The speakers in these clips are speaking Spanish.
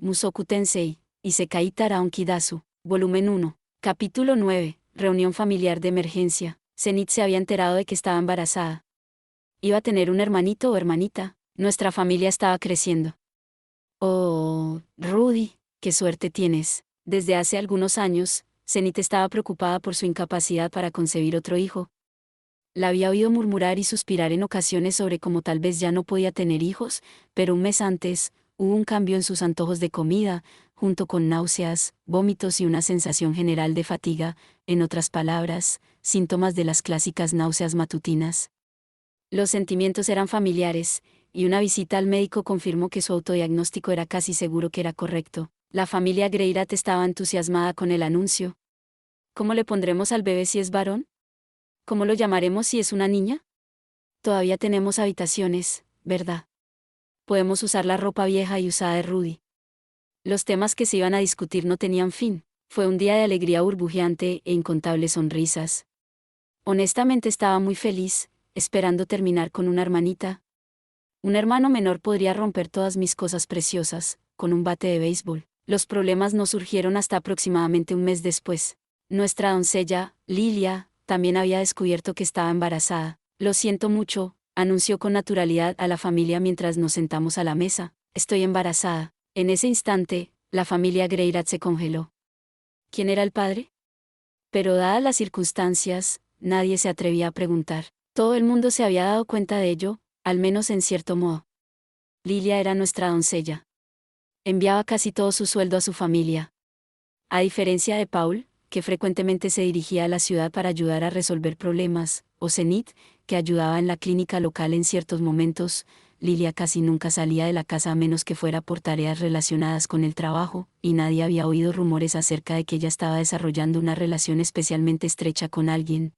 Musoku Tensei, Isekai Taraon Kidasu, volumen 1, capítulo 9, reunión familiar de emergencia. Zenith se había enterado de que estaba embarazada. Iba a tener un hermanito o hermanita. Nuestra familia estaba creciendo. Oh, Rudy, qué suerte tienes. Desde hace algunos años, Zenith estaba preocupada por su incapacidad para concebir otro hijo. La había oído murmurar y suspirar en ocasiones sobre cómo tal vez ya no podía tener hijos, pero un mes antes, hubo un cambio en sus antojos de comida, junto con náuseas, vómitos y una sensación general de fatiga, en otras palabras, síntomas de las clásicas náuseas matutinas. Los sentimientos eran familiares, y una visita al médico confirmó que su autodiagnóstico era casi seguro que era correcto. La familia Greirat estaba entusiasmada con el anuncio. ¿Cómo le pondremos al bebé si es varón? ¿Cómo lo llamaremos si es una niña? Todavía tenemos habitaciones, ¿verdad? Podemos usar la ropa vieja y usada de Rudy. Los temas que se iban a discutir no tenían fin. Fue un día de alegría burbujeante e incontables sonrisas. Honestamente estaba muy feliz, esperando terminar con una hermanita. Un hermano menor podría romper todas mis cosas preciosas, con un bate de béisbol. Los problemas no surgieron hasta aproximadamente un mes después. Nuestra doncella, Lilia, también había descubierto que estaba embarazada. Lo siento mucho, anunció con naturalidad a la familia mientras nos sentamos a la mesa. Estoy embarazada. En ese instante, la familia Greirat se congeló. ¿Quién era el padre? Pero dadas las circunstancias, nadie se atrevía a preguntar. Todo el mundo se había dado cuenta de ello, al menos en cierto modo. Lilia era nuestra doncella. Enviaba casi todo su sueldo a su familia. A diferencia de Paul, que frecuentemente se dirigía a la ciudad para ayudar a resolver problemas, o Zenith, que ayudaba en la clínica local en ciertos momentos, Lilia casi nunca salía de la casa a menos que fuera por tareas relacionadas con el trabajo, y nadie había oído rumores acerca de que ella estaba desarrollando una relación especialmente estrecha con alguien.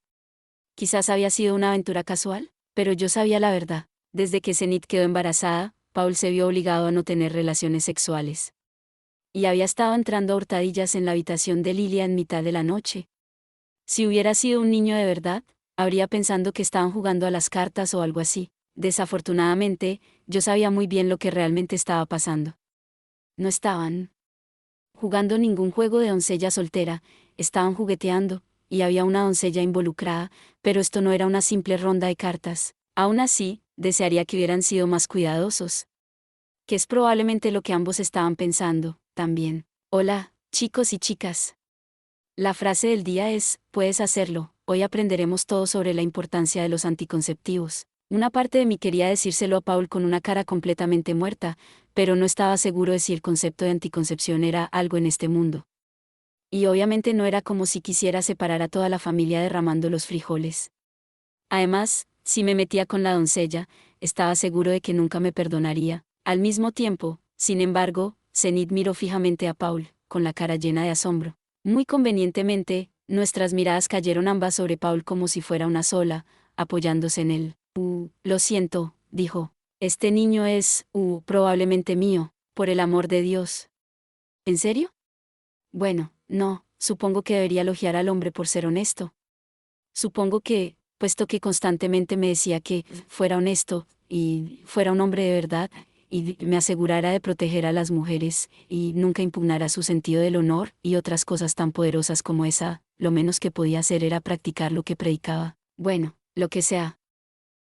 Quizás había sido una aventura casual, pero yo sabía la verdad. Desde que Zenith quedó embarazada, Paul se vio obligado a no tener relaciones sexuales. Y había estado entrando a hurtadillas en la habitación de Lilia en mitad de la noche. Si hubiera sido un niño de verdad, habría pensando que estaban jugando a las cartas o algo así. Desafortunadamente, yo sabía muy bien lo que realmente estaba pasando. No estaban jugando ningún juego de doncella soltera, estaban jugueteando, y había una doncella involucrada, pero esto no era una simple ronda de cartas. Aún así, desearía que hubieran sido más cuidadosos. Que es probablemente lo que ambos estaban pensando, también. Hola, chicos y chicas. La frase del día es, puedes hacerlo, hoy aprenderemos todo sobre la importancia de los anticonceptivos. Una parte de mí quería decírselo a Paul con una cara completamente muerta, pero no estaba seguro de si el concepto de anticoncepción era algo en este mundo. Y obviamente no era como si quisiera separar a toda la familia derramando los frijoles. Además, si me metía con la doncella, estaba seguro de que nunca me perdonaría. Al mismo tiempo, sin embargo, Zenith miró fijamente a Paul, con la cara llena de asombro. Muy convenientemente, nuestras miradas cayeron ambas sobre Paul como si fuera una sola, apoyándose en él. Lo siento, dijo. Este niño es, probablemente mío, por el amor de Dios. ¿En serio? Bueno, no, supongo que debería elogiar al hombre por ser honesto. Supongo que, puesto que constantemente me decía que fuera honesto, y fuera un hombre de verdad, y me asegurara de proteger a las mujeres, y nunca impugnara su sentido del honor, y otras cosas tan poderosas como esa, lo menos que podía hacer era practicar lo que predicaba. Bueno, lo que sea.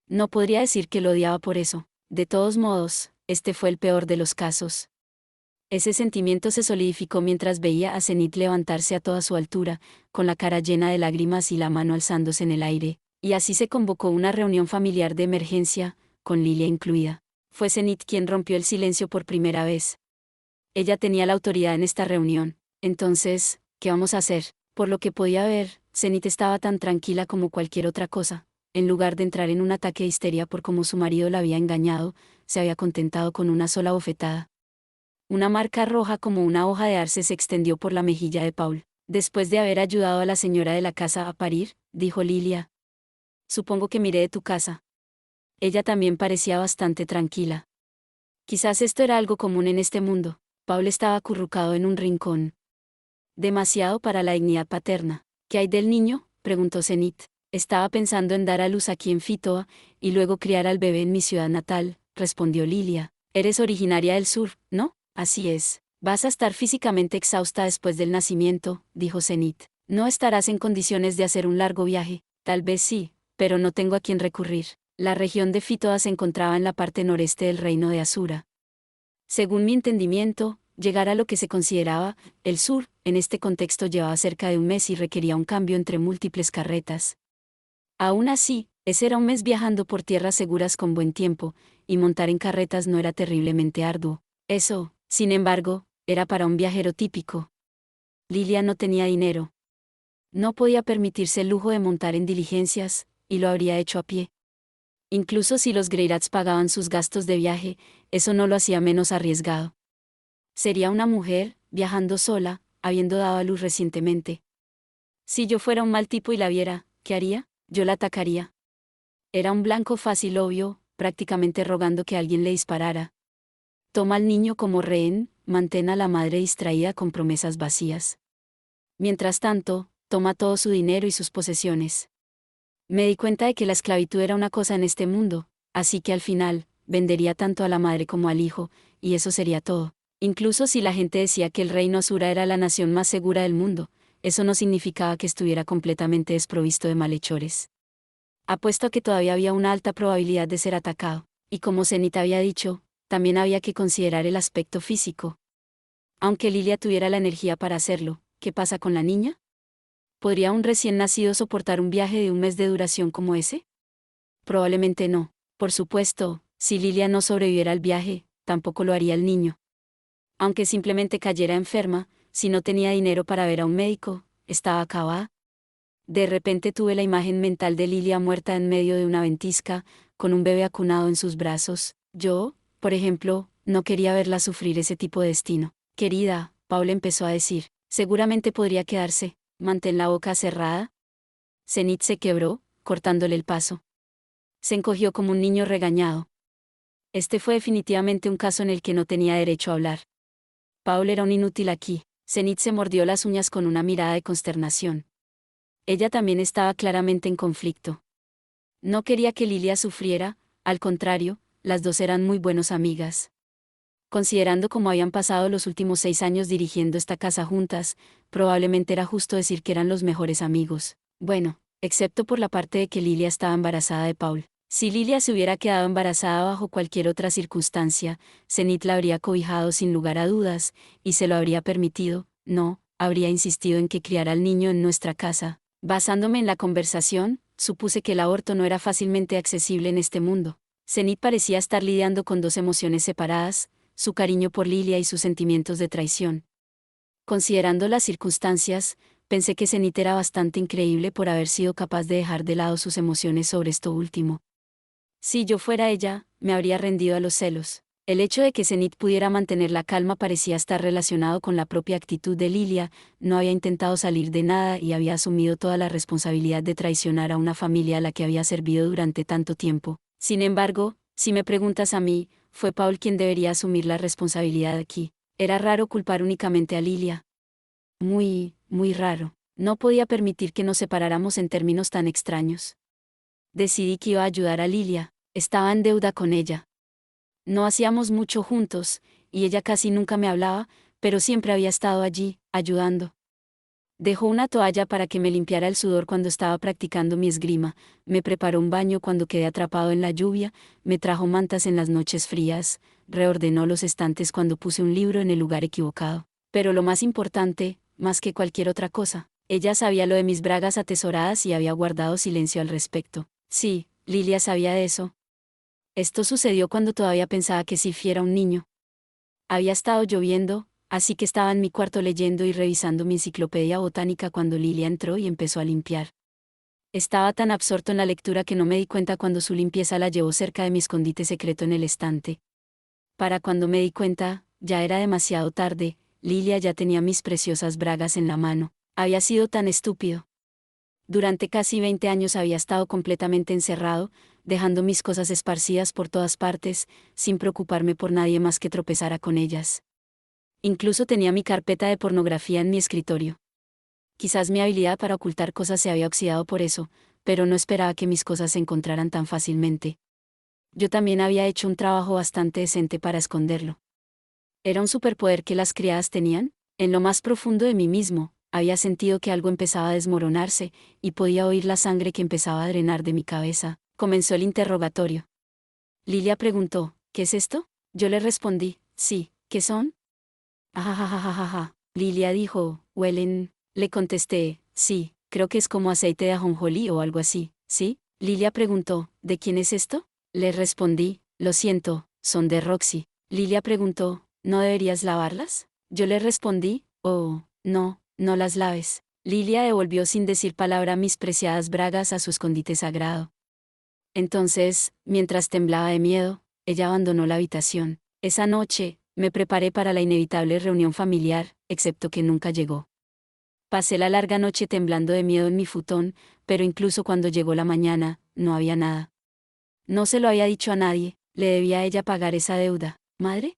No podría decir que lo odiaba por eso. De todos modos, este fue el peor de los casos. Ese sentimiento se solidificó mientras veía a Zenith levantarse a toda su altura, con la cara llena de lágrimas y la mano alzándose en el aire, y así se convocó una reunión familiar de emergencia, con Lilia incluida. Fue Zenith quien rompió el silencio por primera vez. Ella tenía la autoridad en esta reunión. Entonces, ¿qué vamos a hacer? Por lo que podía ver, Zenith estaba tan tranquila como cualquier otra cosa. En lugar de entrar en un ataque de histeria por cómo su marido la había engañado, se había contentado con una sola bofetada. Una marca roja como una hoja de arce se extendió por la mejilla de Paul. Después de haber ayudado a la señora de la casa a parir, dijo Lilia. Supongo que miré de tu casa. Ella también parecía bastante tranquila. Quizás esto era algo común en este mundo. Paul estaba acurrucado en un rincón. Demasiado para la dignidad paterna. ¿Qué hay del niño?, preguntó Zenith. Estaba pensando en dar a luz aquí en Fitoa, y luego criar al bebé en mi ciudad natal, respondió Lilia. Eres originaria del sur, ¿no? Así es. Vas a estar físicamente exhausta después del nacimiento, dijo Zenith. No estarás en condiciones de hacer un largo viaje. Tal vez sí, pero no tengo a quién recurrir. La región de Fitoa se encontraba en la parte noreste del reino de Asura. Según mi entendimiento, llegar a lo que se consideraba el sur, en este contexto llevaba cerca de un mes y requería un cambio entre múltiples carretas. Aún así, ese era un mes viajando por tierras seguras con buen tiempo, y montar en carretas no era terriblemente arduo. Eso, sin embargo, era para un viajero típico. Lilia no tenía dinero. No podía permitirse el lujo de montar en diligencias, y lo habría hecho a pie. Incluso si los Greyrats pagaban sus gastos de viaje, eso no lo hacía menos arriesgado. Sería una mujer, viajando sola, habiendo dado a luz recientemente. Si yo fuera un mal tipo y la viera, ¿qué haría? Yo la atacaría. Era un blanco fácil obvio, prácticamente rogando que alguien le disparara. Toma al niño como rehén, mantén a la madre distraída con promesas vacías. Mientras tanto, toma todo su dinero y sus posesiones. Me di cuenta de que la esclavitud era una cosa en este mundo, así que al final, vendería tanto a la madre como al hijo, y eso sería todo. Incluso si la gente decía que el reino Asura era la nación más segura del mundo, eso no significaba que estuviera completamente desprovisto de malhechores. Apuesto a que todavía había una alta probabilidad de ser atacado, y como Zenith había dicho, también había que considerar el aspecto físico. Aunque Lilia tuviera la energía para hacerlo, ¿qué pasa con la niña? ¿Podría un recién nacido soportar un viaje de un mes de duración como ese? Probablemente no. Por supuesto, si Lilia no sobreviviera al viaje, tampoco lo haría el niño. Aunque simplemente cayera enferma, si no tenía dinero para ver a un médico, estaba acabada. De repente tuve la imagen mental de Lilia muerta en medio de una ventisca, con un bebé acunado en sus brazos. Yo, por ejemplo, no quería verla sufrir ese tipo de destino. Querida, Paul empezó a decir, seguramente podría quedarse. Mantén la boca cerrada. Zenith se quebró, cortándole el paso. Se encogió como un niño regañado. Este fue definitivamente un caso en el que no tenía derecho a hablar. Paul era un inútil aquí. Zenith se mordió las uñas con una mirada de consternación. Ella también estaba claramente en conflicto. No quería que Lilia sufriera, al contrario, las dos eran muy buenas amigas. Considerando cómo habían pasado los últimos 6 años dirigiendo esta casa juntas, probablemente era justo decir que eran los mejores amigos. Bueno, excepto por la parte de que Lilia estaba embarazada de Paul. Si Lilia se hubiera quedado embarazada bajo cualquier otra circunstancia, Zenith la habría cobijado sin lugar a dudas, y se lo habría permitido, no, habría insistido en que criara al niño en nuestra casa. Basándome en la conversación, supuse que el aborto no era fácilmente accesible en este mundo. Zenith parecía estar lidiando con dos emociones separadas, su cariño por Lilia y sus sentimientos de traición. Considerando las circunstancias, pensé que Zenith era bastante increíble por haber sido capaz de dejar de lado sus emociones sobre esto último. Si yo fuera ella, me habría rendido a los celos. El hecho de que Zenith pudiera mantener la calma parecía estar relacionado con la propia actitud de Lilia, no había intentado salir de nada y había asumido toda la responsabilidad de traicionar a una familia a la que había servido durante tanto tiempo. Sin embargo, si me preguntas a mí, fue Paul quien debería asumir la responsabilidad aquí. Era raro culpar únicamente a Lilia. Muy raro. No podía permitir que nos separáramos en términos tan extraños. Decidí que iba a ayudar a Lilia, estaba en deuda con ella. No hacíamos mucho juntos, y ella casi nunca me hablaba, pero siempre había estado allí, ayudando. Dejó una toalla para que me limpiara el sudor cuando estaba practicando mi esgrima, me preparó un baño cuando quedé atrapado en la lluvia, me trajo mantas en las noches frías, reordenó los estantes cuando puse un libro en el lugar equivocado. Pero lo más importante, más que cualquier otra cosa, ella sabía lo de mis bragas atesoradas y había guardado silencio al respecto. Sí, Lilia sabía de eso. Esto sucedió cuando todavía pensaba que Sif era un niño. Había estado lloviendo, así que estaba en mi cuarto leyendo y revisando mi enciclopedia botánica cuando Lilia entró y empezó a limpiar. Estaba tan absorto en la lectura que no me di cuenta cuando su limpieza la llevó cerca de mi escondite secreto en el estante. Para cuando me di cuenta, ya era demasiado tarde, Lilia ya tenía mis preciosas bragas en la mano. Había sido tan estúpido. Durante casi 20 años había estado completamente encerrado, dejando mis cosas esparcidas por todas partes, sin preocuparme por nadie más que tropezara con ellas. Incluso tenía mi carpeta de pornografía en mi escritorio. Quizás mi habilidad para ocultar cosas se había oxidado por eso, pero no esperaba que mis cosas se encontraran tan fácilmente. Yo también había hecho un trabajo bastante decente para esconderlo. ¿Era un superpoder que las criadas tenían? En lo más profundo de mí mismo, había sentido que algo empezaba a desmoronarse, y podía oír la sangre que empezaba a drenar de mi cabeza. Comenzó el interrogatorio. Lilia preguntó, ¿qué es esto? Yo le respondí, sí, ¿qué son? Ajajajajaja. Lilia dijo, huelen. Le contesté, sí, creo que es como aceite de ajonjolí o algo así, ¿sí? Lilia preguntó, ¿de quién es esto? Le respondí, lo siento, son de Roxy. Lilia preguntó, ¿no deberías lavarlas? Yo le respondí, oh, no, no las laves. Lilia devolvió sin decir palabra mis preciadas bragas a su escondite sagrado. Entonces, mientras temblaba de miedo, ella abandonó la habitación. Esa noche, me preparé para la inevitable reunión familiar, excepto que nunca llegó. Pasé la larga noche temblando de miedo en mi futón, pero incluso cuando llegó la mañana, no había nada. No se lo había dicho a nadie, ¿le debía a ella pagar esa deuda, madre?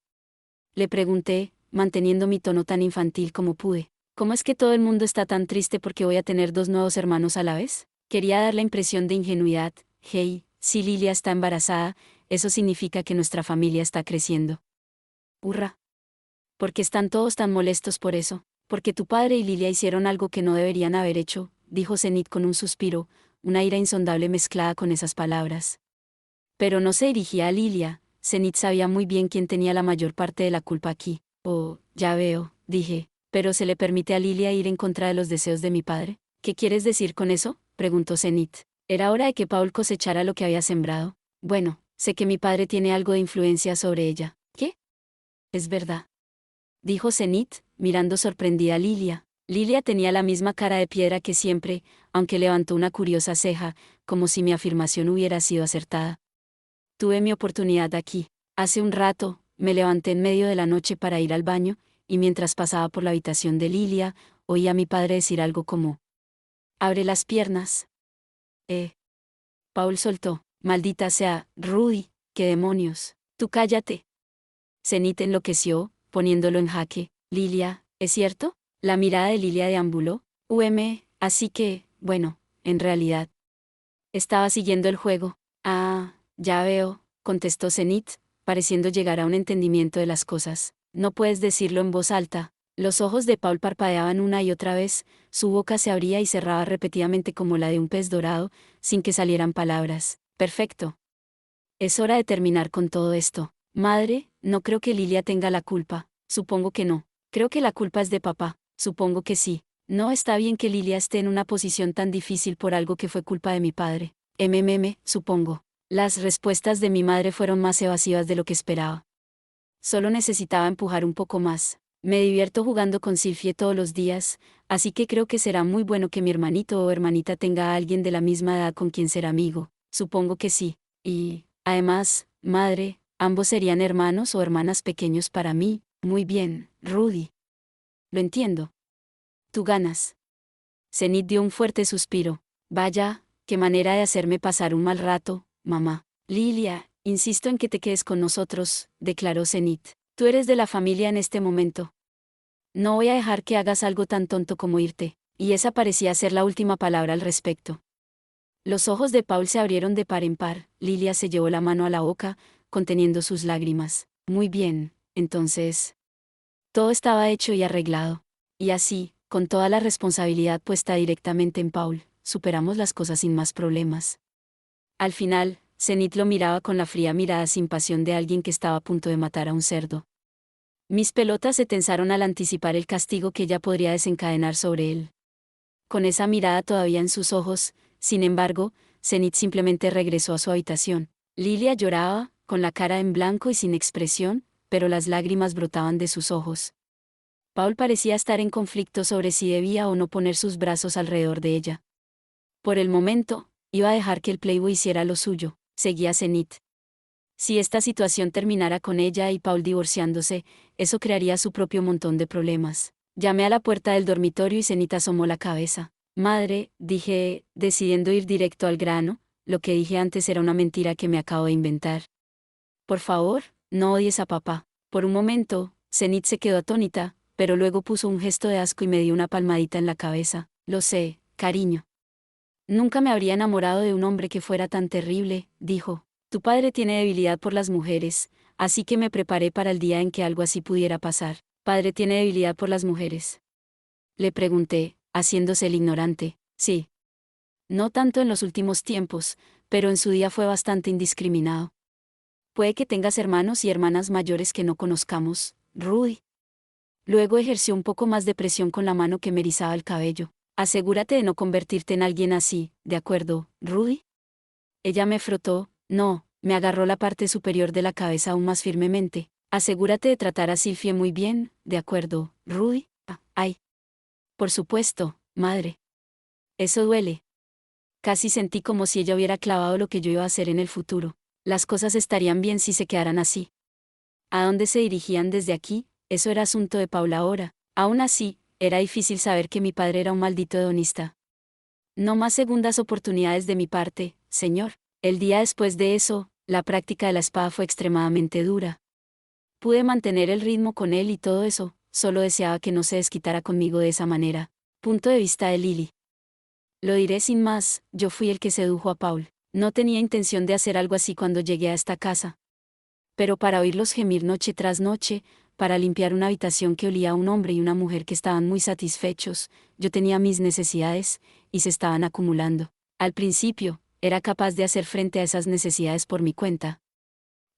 Le pregunté, manteniendo mi tono tan infantil como pude. ¿Cómo es que todo el mundo está tan triste porque voy a tener dos nuevos hermanos a la vez? Quería dar la impresión de ingenuidad. Hey, si Lilia está embarazada, eso significa que nuestra familia está creciendo. Hurra. ¿Por qué están todos tan molestos por eso? Porque tu padre y Lilia hicieron algo que no deberían haber hecho, dijo Zenith con un suspiro, una ira insondable mezclada con esas palabras. Pero no se dirigía a Lilia. Zenith sabía muy bien quién tenía la mayor parte de la culpa aquí. Oh, ya veo, dije, ¿pero se le permite a Lilia ir en contra de los deseos de mi padre? ¿Qué quieres decir con eso? Preguntó Zenith. Era hora de que Paul cosechara lo que había sembrado. Bueno, sé que mi padre tiene algo de influencia sobre ella. ¿Qué? Es verdad, dijo Zenith, mirando sorprendida a Lilia. Lilia tenía la misma cara de piedra que siempre, aunque levantó una curiosa ceja, como si mi afirmación hubiera sido acertada. Tuve mi oportunidad aquí. Hace un rato, me levanté en medio de la noche para ir al baño, y mientras pasaba por la habitación de Lilia, oí a mi padre decir algo como: «Abre las piernas». Paul soltó: «Maldita sea, Rudy, qué demonios. Tú cállate». Zenith enloqueció, poniéndolo en jaque. «Lilia, ¿es cierto?». La mirada de Lilia deambuló. Así que, bueno, en realidad. Estaba siguiendo el juego. Ah, ya veo, contestó Zenith, pareciendo llegar a un entendimiento de las cosas. No puedes decirlo en voz alta. Los ojos de Paul parpadeaban una y otra vez, su boca se abría y cerraba repetidamente como la de un pez dorado, sin que salieran palabras. Perfecto. Es hora de terminar con todo esto. Madre, no creo que Lilia tenga la culpa. Supongo que no. Creo que la culpa es de papá. Supongo que sí. No está bien que Lilia esté en una posición tan difícil por algo que fue culpa de mi padre. Supongo. Las respuestas de mi madre fueron más evasivas de lo que esperaba. Solo necesitaba empujar un poco más. Me divierto jugando con Sylphie todos los días, así que creo que será muy bueno que mi hermanito o hermanita tenga a alguien de la misma edad con quien ser amigo. Supongo que sí. Y, además, madre, ambos serían hermanos o hermanas pequeños para mí. Muy bien, Rudy. Lo entiendo. Tú ganas. Zenith dio un fuerte suspiro. Vaya, qué manera de hacerme pasar un mal rato, mamá. Lilia, insisto en que te quedes con nosotros, declaró Zenith. Tú eres de la familia en este momento. No voy a dejar que hagas algo tan tonto como irte. Y esa parecía ser la última palabra al respecto. Los ojos de Paul se abrieron de par en par. Lilia se llevó la mano a la boca, conteniendo sus lágrimas. Muy bien, entonces. Todo estaba hecho y arreglado. Y así, con toda la responsabilidad puesta directamente en Paul, superamos las cosas sin más problemas. Al final, Zenith lo miraba con la fría mirada sin pasión de alguien que estaba a punto de matar a un cerdo. Mis pelotas se tensaron al anticipar el castigo que ella podría desencadenar sobre él. Con esa mirada todavía en sus ojos, sin embargo, Zenith simplemente regresó a su habitación. Lilia lloraba, con la cara en blanco y sin expresión, pero las lágrimas brotaban de sus ojos. Paul parecía estar en conflicto sobre si debía o no poner sus brazos alrededor de ella. Por el momento, iba a dejar que el Playboy hiciera lo suyo, seguía Zenith. Si esta situación terminara con ella y Paul divorciándose, eso crearía su propio montón de problemas. Llamé a la puerta del dormitorio y Zenith asomó la cabeza. Madre, dije, decidiendo ir directo al grano, lo que dije antes era una mentira que me acabo de inventar. Por favor, no odies a papá. Por un momento, Zenith se quedó atónita, pero luego puso un gesto de asco y me dio una palmadita en la cabeza. Lo sé, cariño. Nunca me habría enamorado de un hombre que fuera tan terrible, dijo. Tu padre tiene debilidad por las mujeres, así que me preparé para el día en que algo así pudiera pasar. ¿Padre tiene debilidad por las mujeres?, le pregunté, haciéndose el ignorante. Sí. No tanto en los últimos tiempos, pero en su día fue bastante indiscriminado. Puede que tengas hermanos y hermanas mayores que no conozcamos, Rudy. Luego ejerció un poco más de presión con la mano que me erizaba el cabello. Asegúrate de no convertirte en alguien así, ¿de acuerdo, Rudy? Ella me frotó, no, me agarró la parte superior de la cabeza aún más firmemente. Asegúrate de tratar a Sylvie muy bien, ¿de acuerdo, Rudy? Ay. Por supuesto, madre. Eso duele. Casi sentí como si ella hubiera clavado lo que yo iba a hacer en el futuro. Las cosas estarían bien si se quedaran así. ¿A dónde se dirigían desde aquí? Eso era asunto de Paula ahora. Aún así, era difícil saber que mi padre era un maldito hedonista. No más segundas oportunidades de mi parte, señor. El día después de eso, la práctica de la espada fue extremadamente dura. Pude mantener el ritmo con él y todo eso, solo deseaba que no se desquitara conmigo de esa manera. Punto de vista de Lily. Lo diré sin más, yo fui el que sedujo a Paul. No tenía intención de hacer algo así cuando llegué a esta casa. Pero para oírlos gemir noche tras noche, para limpiar una habitación que olía a un hombre y una mujer que estaban muy satisfechos, yo tenía mis necesidades, y se estaban acumulando. Al principio, era capaz de hacer frente a esas necesidades por mi cuenta.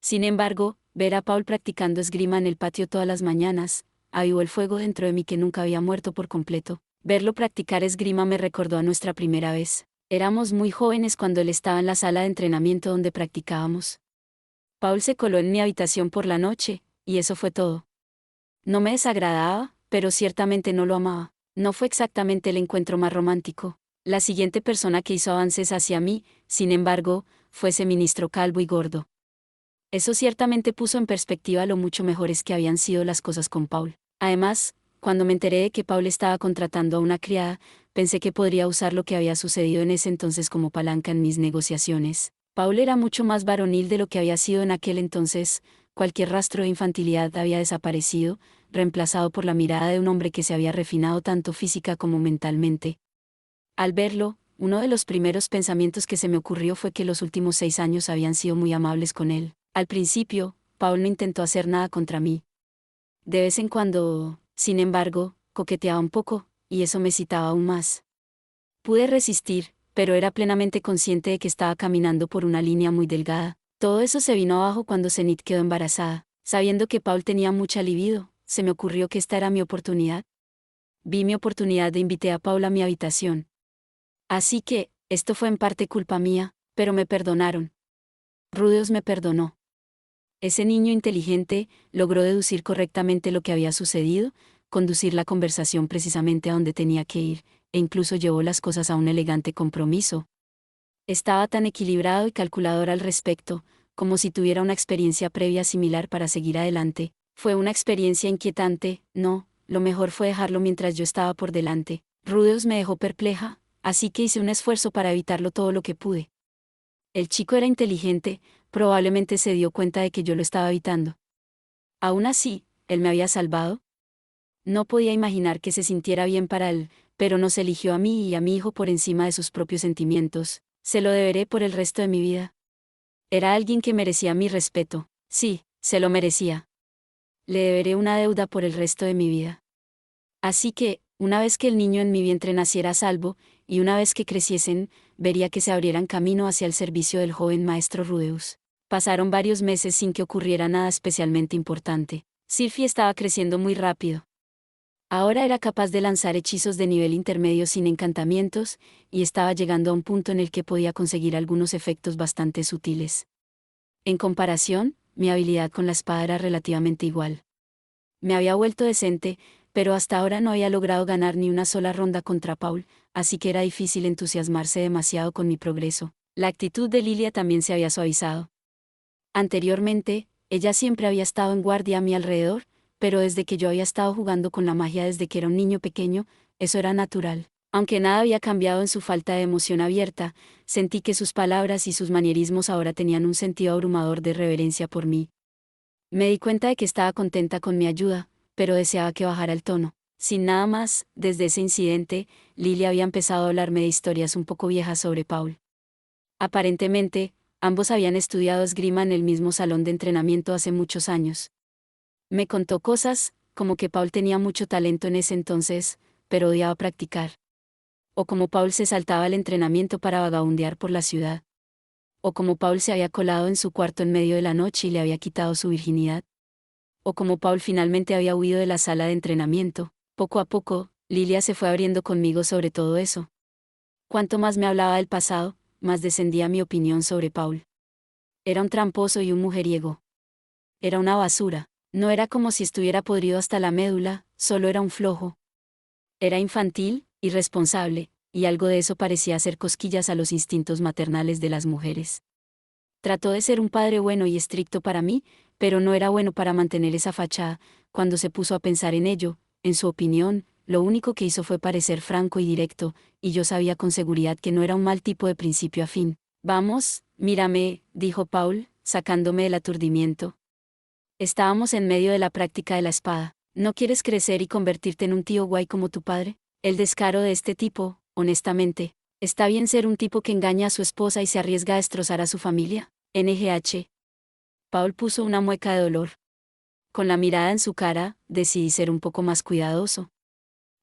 Sin embargo, ver a Paul practicando esgrima en el patio todas las mañanas, avivó el fuego dentro de mí que nunca había muerto por completo. Verlo practicar esgrima me recordó a nuestra primera vez. Éramos muy jóvenes cuando él estaba en la sala de entrenamiento donde practicábamos. Paul se coló en mi habitación por la noche, y eso fue todo. No me desagradaba, pero ciertamente no lo amaba. No fue exactamente el encuentro más romántico. La siguiente persona que hizo avances hacia mí, sin embargo, fue ese ministro calvo y gordo. Eso ciertamente puso en perspectiva lo mucho mejores que habían sido las cosas con Paul. Además, cuando me enteré de que Paul estaba contratando a una criada, pensé que podría usar lo que había sucedido en ese entonces como palanca en mis negociaciones. Paul era mucho más varonil de lo que había sido en aquel entonces, cualquier rastro de infantilidad había desaparecido, reemplazado por la mirada de un hombre que se había refinado tanto física como mentalmente. Al verlo, uno de los primeros pensamientos que se me ocurrió fue que los últimos 6 años habían sido muy amables con él. Al principio, Paul no intentó hacer nada contra mí. De vez en cuando, sin embargo, coqueteaba un poco, y eso me excitaba aún más. Pude resistir, pero era plenamente consciente de que estaba caminando por una línea muy delgada. Todo eso se vino abajo cuando Zenith quedó embarazada. Sabiendo que Paul tenía mucha libido, se me ocurrió que esta era mi oportunidad. Vi mi oportunidad e invité a Paul a mi habitación. Así que, esto fue en parte culpa mía, pero me perdonaron. Rudeus me perdonó. Ese niño inteligente logró deducir correctamente lo que había sucedido, conducir la conversación precisamente a donde tenía que ir, e incluso llevó las cosas a un elegante compromiso. Estaba tan equilibrado y calculador al respecto, como si tuviera una experiencia previa similar para seguir adelante. Fue una experiencia inquietante, no, lo mejor fue dejarlo mientras yo estaba por delante. Rudeus me dejó perpleja, así que hice un esfuerzo para evitarlo todo lo que pude. El chico era inteligente, probablemente se dio cuenta de que yo lo estaba evitando. Aún así, él me había salvado. No podía imaginar que se sintiera bien para él, pero nos eligió a mí y a mi hijo por encima de sus propios sentimientos. Se lo deberé por el resto de mi vida. Era alguien que merecía mi respeto. Sí, se lo merecía. Le deberé una deuda por el resto de mi vida. Así que, una vez que el niño en mi vientre naciera a salvo, y una vez que creciesen, vería que se abrieran camino hacia el servicio del joven maestro Rudeus. Pasaron varios meses sin que ocurriera nada especialmente importante. Sylvie estaba creciendo muy rápido. Ahora era capaz de lanzar hechizos de nivel intermedio sin encantamientos, y estaba llegando a un punto en el que podía conseguir algunos efectos bastante sutiles. En comparación, mi habilidad con la espada era relativamente igual. Me había vuelto decente, pero hasta ahora no había logrado ganar ni una sola ronda contra Paul, así que era difícil entusiasmarse demasiado con mi progreso. La actitud de Lilia también se había suavizado. Anteriormente, ella siempre había estado en guardia a mi alrededor, pero desde que yo había estado jugando con la magia desde que era un niño pequeño, eso era natural. Aunque nada había cambiado en su falta de emoción abierta, sentí que sus palabras y sus manierismos ahora tenían un sentido abrumador de reverencia por mí. Me di cuenta de que estaba contenta con mi ayuda, pero deseaba que bajara el tono. Sin nada más, desde ese incidente, Lily había empezado a hablarme de historias un poco viejas sobre Paul. Aparentemente, Ambos habían estudiado esgrima en el mismo salón de entrenamiento hace muchos años. Me contó cosas, como que Paul tenía mucho talento en ese entonces, pero odiaba practicar. O como Paul se saltaba el entrenamiento para vagabundear por la ciudad. O como Paul se había colado en su cuarto en medio de la noche y le había quitado su virginidad. O como Paul finalmente había huido de la sala de entrenamiento. Poco a poco, Lilia se fue abriendo conmigo sobre todo eso. Cuanto más me hablaba del pasado, más descendía mi opinión sobre Paul. Era un tramposo y un mujeriego. Era una basura. No era como si estuviera podrido hasta la médula, solo era un flojo. Era infantil, irresponsable, y algo de eso parecía hacer cosquillas a los instintos maternales de las mujeres. Trató de ser un padre bueno y estricto para mí, pero no era bueno para mantener esa fachada. Cuando se puso a pensar en ello, en su opinión, lo único que hizo fue parecer franco y directo, y yo sabía con seguridad que no era un mal tipo de principio a fin. Vamos, mírame, dijo Paul, sacándome del aturdimiento. Estábamos en medio de la práctica de la espada. ¿No quieres crecer y convertirte en un tío guay como tu padre? El descaro de este tipo, honestamente. ¿Está bien ser un tipo que engaña a su esposa y se arriesga a destrozar a su familia? NGH. Paul puso una mueca de dolor. Con la mirada en su cara, decidí ser un poco más cuidadoso.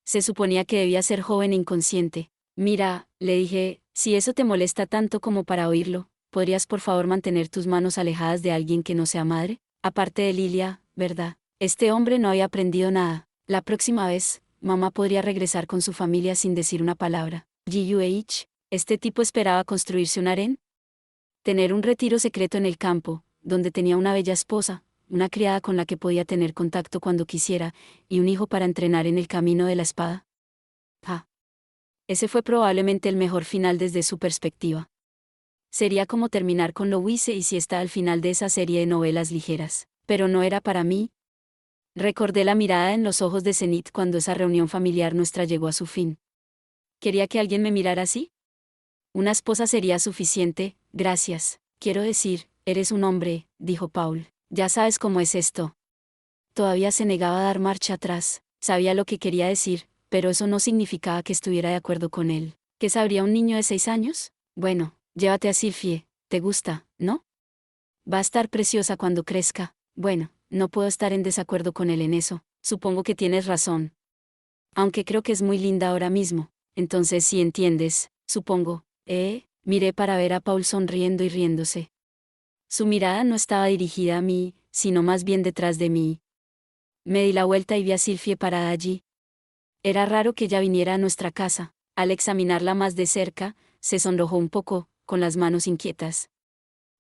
Se suponía que debía ser joven e inconsciente. Mira, le dije, si eso te molesta tanto como para oírlo, ¿podrías por favor mantener tus manos alejadas de alguien que no sea madre? Aparte de Lilia, ¿verdad? Este hombre no había aprendido nada. La próxima vez, mamá podría regresar con su familia sin decir una palabra. GUH, ¿este tipo esperaba construirse un harén? Tener un retiro secreto en el campo, donde tenía una bella esposa, una criada con la que podía tener contacto cuando quisiera, y un hijo para entrenar en el camino de la espada. Ah. Ese fue probablemente el mejor final desde su perspectiva. Sería como terminar con Louise y si está al final de esa serie de novelas ligeras. Pero no era para mí. Recordé la mirada en los ojos de Zenith cuando esa reunión familiar nuestra llegó a su fin. ¿Quería que alguien me mirara así? Una esposa sería suficiente, gracias. Quiero decir, eres un hombre, dijo Paul. Ya sabes cómo es esto. Todavía se negaba a dar marcha atrás. Sabía lo que quería decir, pero eso no significaba que estuviera de acuerdo con él. ¿Qué sabría un niño de 6 años? Bueno, llévate a Sylphie, ¿te gusta, no? Va a estar preciosa cuando crezca. Bueno, no puedo estar en desacuerdo con él en eso. Supongo que tienes razón. Aunque creo que es muy linda ahora mismo. Entonces sí entiendes, supongo. Miré para ver a Paul sonriendo y riéndose. Su mirada no estaba dirigida a mí, sino más bien detrás de mí. Me di la vuelta y vi a Sylphie parada allí. Era raro que ella viniera a nuestra casa. Al examinarla más de cerca, se sonrojó un poco, con las manos inquietas.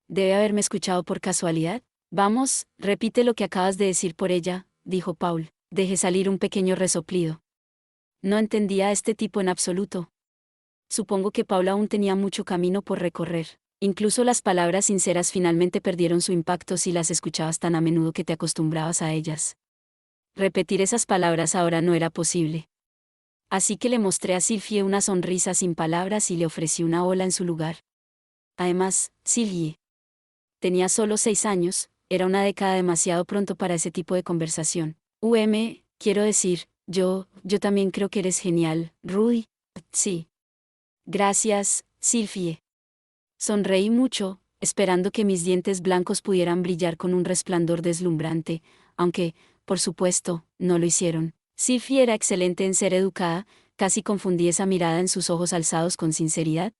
¿Debe haberme escuchado por casualidad? Vamos, repite lo que acabas de decir por ella, dijo Paul. Dejé salir un pequeño resoplido. No entendía a este tipo en absoluto. Supongo que Paul aún tenía mucho camino por recorrer. Incluso las palabras sinceras finalmente perdieron su impacto si las escuchabas tan a menudo que te acostumbrabas a ellas. Repetir esas palabras ahora no era posible. Así que le mostré a Sylphie una sonrisa sin palabras y le ofrecí una ola en su lugar. Además, Sylphie tenía solo 6 años, era una década demasiado pronto para ese tipo de conversación. Quiero decir, yo también creo que eres genial, Rudy. Sí. Gracias, Sylphie. Sonreí mucho, esperando que mis dientes blancos pudieran brillar con un resplandor deslumbrante, aunque, por supuesto, no lo hicieron. Sylphie era excelente en ser educada, casi confundí esa mirada en sus ojos alzados con sinceridad.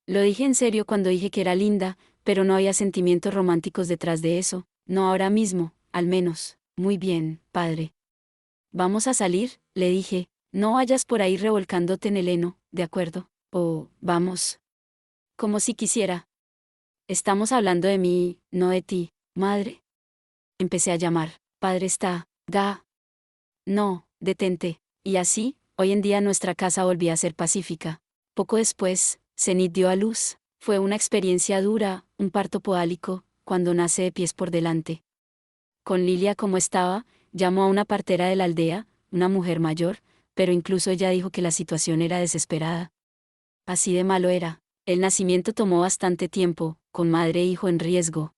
Lo dije en serio cuando dije que era linda, pero no había sentimientos románticos detrás de eso, no ahora mismo, al menos. Muy bien, padre. Vamos a salir, le dije, no vayas por ahí revolcándote en el heno, ¿de acuerdo? Vamos. Como si quisiera. Estamos hablando de mí, no de ti, madre. Empecé a llamar. Padre está. No, detente. Y así, hoy en día nuestra casa volvía a ser pacífica. Poco después, Zenith dio a luz. Fue una experiencia dura, un parto podálico, cuando nace de pies por delante. Con Lilia como estaba, llamó a una partera de la aldea, una mujer mayor, pero incluso ella dijo que la situación era desesperada. Así de malo era. El nacimiento tomó bastante tiempo, con madre e hijo en riesgo.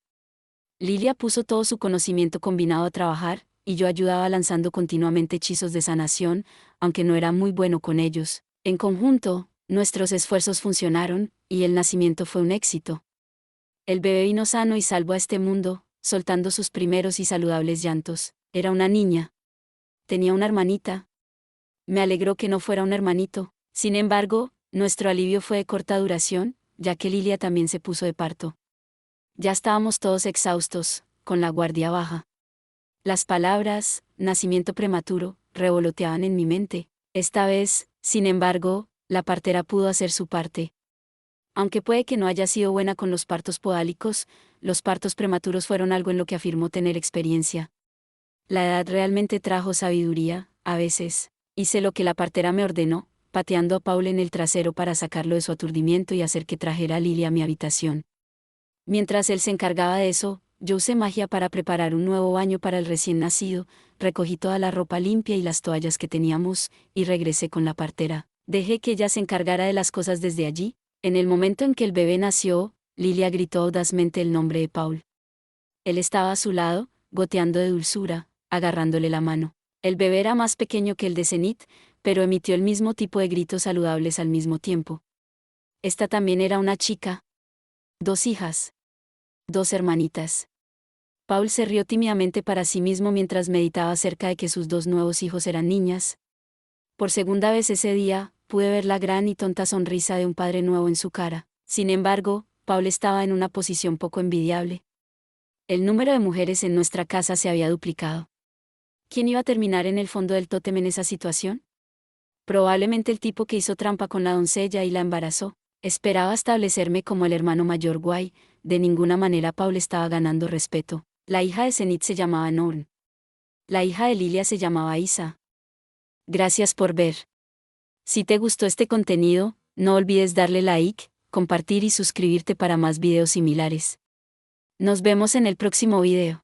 Lilia puso todo su conocimiento combinado a trabajar, y yo ayudaba lanzando continuamente hechizos de sanación, aunque no era muy bueno con ellos. En conjunto, nuestros esfuerzos funcionaron, y el nacimiento fue un éxito. El bebé vino sano y salvo a este mundo, soltando sus primeros y saludables llantos. Era una niña. Tenía una hermanita. Me alegró que no fuera un hermanito. Sin embargo, nuestro alivio fue de corta duración, ya que Lilia también se puso de parto. Ya estábamos todos exhaustos, con la guardia baja. Las palabras, nacimiento prematuro, revoloteaban en mi mente. Esta vez, sin embargo, la partera pudo hacer su parte. Aunque puede que no haya sido buena con los partos podálicos, los partos prematuros fueron algo en lo que afirmó tener experiencia. La edad realmente trajo sabiduría, a veces. Hice lo que la partera me ordenó, pateando a Paul en el trasero para sacarlo de su aturdimiento y hacer que trajera a Lily a mi habitación. Mientras él se encargaba de eso, yo usé magia para preparar un nuevo baño para el recién nacido, recogí toda la ropa limpia y las toallas que teníamos, y regresé con la partera. Dejé que ella se encargara de las cosas desde allí. En el momento en que el bebé nació, Lilia gritó audazmente el nombre de Paul. Él estaba a su lado, goteando de dulzura, agarrándole la mano. El bebé era más pequeño que el de Zenith, pero emitió el mismo tipo de gritos saludables al mismo tiempo. Esta también era una chica. 2 hijas. 2 hermanitas. Paul se rió tímidamente para sí mismo mientras meditaba acerca de que sus 2 nuevos hijos eran niñas. Por segunda vez ese día, pude ver la gran y tonta sonrisa de un padre nuevo en su cara. Sin embargo, Paul estaba en una posición poco envidiable. El número de mujeres en nuestra casa se había duplicado. ¿Quién iba a terminar en el fondo del tótem en esa situación? Probablemente el tipo que hizo trampa con la doncella y la embarazó. Esperaba establecerme como el hermano mayor guay. De ninguna manera Paul estaba ganando respeto. La hija de Zenith se llamaba Norn. La hija de Lilia se llamaba Isa. Gracias por ver. Si te gustó este contenido, no olvides darle like, compartir y suscribirte para más videos similares. Nos vemos en el próximo video.